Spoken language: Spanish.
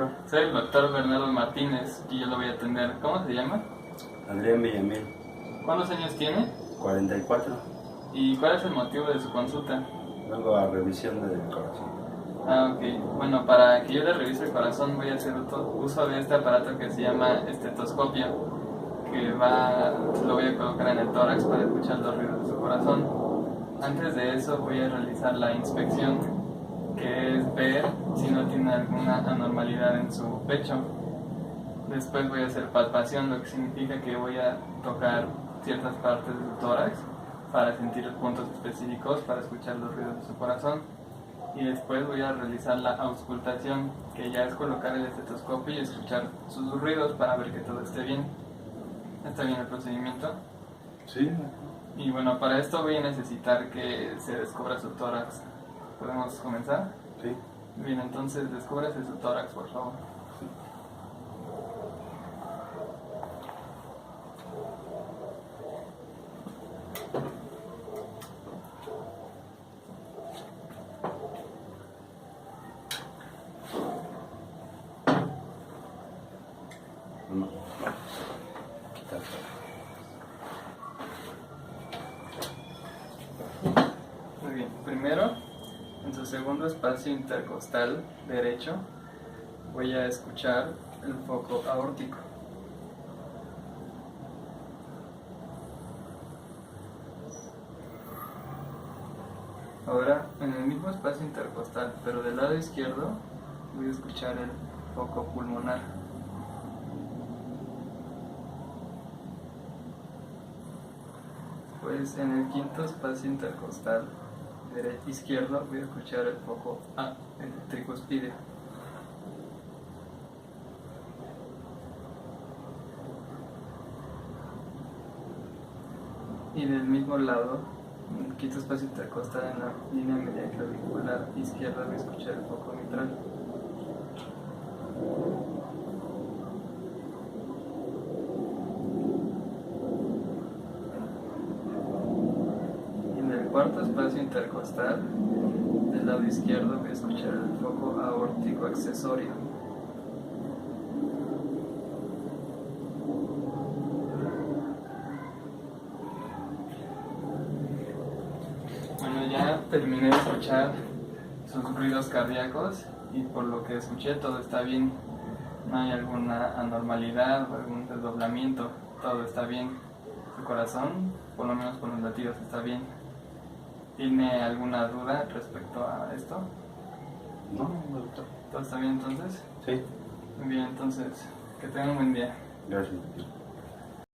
doctor? Soy el doctor Bernardo Martínez y yo lo voy a atender. ¿Cómo se llama? Adrián Villamil, ¿Cuántos años tiene? 44. ¿Y cuál es el motivo de su consulta? Vengo a revisión del corazón. Ah, ok. Bueno, para que yo le revise el corazón voy a hacer uso de este aparato que se llama estetoscopio, que lo voy a colocar en el tórax para escuchar los ruidos de su corazón. Antes de eso voy a realizar la inspección, que es ver si no tiene alguna anormalidad en su pecho. Después voy a hacer palpación, lo que significa que voy a tocar ciertas partes del tórax para sentir puntos específicos para escuchar los ruidos de su corazón. Y después voy a realizar la auscultación, que ya es colocar el estetoscopio y escuchar sus ruidos para ver que todo esté bien. ¿Está bien el procedimiento? Sí. Y bueno, para esto voy a necesitar que se descubra su tórax. ¿Podemos comenzar? Sí. Bien, entonces descúbrase su tórax, por favor. No. Quitar. Muy bien, primero, en su segundo espacio intercostal derecho, voy a escuchar el foco aórtico. Ahora, en el mismo espacio intercostal, pero del lado izquierdo, voy a escuchar el foco pulmonar. Pues en el quinto espacio intercostal izquierdo voy a escuchar el foco el tricuspide. Y del mismo lado, en el quinto espacio intercostal, en la línea media clavicular izquierda voy a escuchar el foco mitral. Y en el cuarto espacio intercostal, del lado izquierdo voy a escuchar el foco aórtico accesorio. Bueno, ya terminé de escuchar sus ruidos cardíacos y por lo que escuché todo está bien. No hay alguna anormalidad o algún desdoblamiento, todo está bien. Su corazón, por lo menos con los latidos, está bien. ¿Tiene alguna duda respecto a esto? No, doctor. ¿Todo está bien entonces? Sí. Muy bien, entonces, que tengan un buen día. Gracias.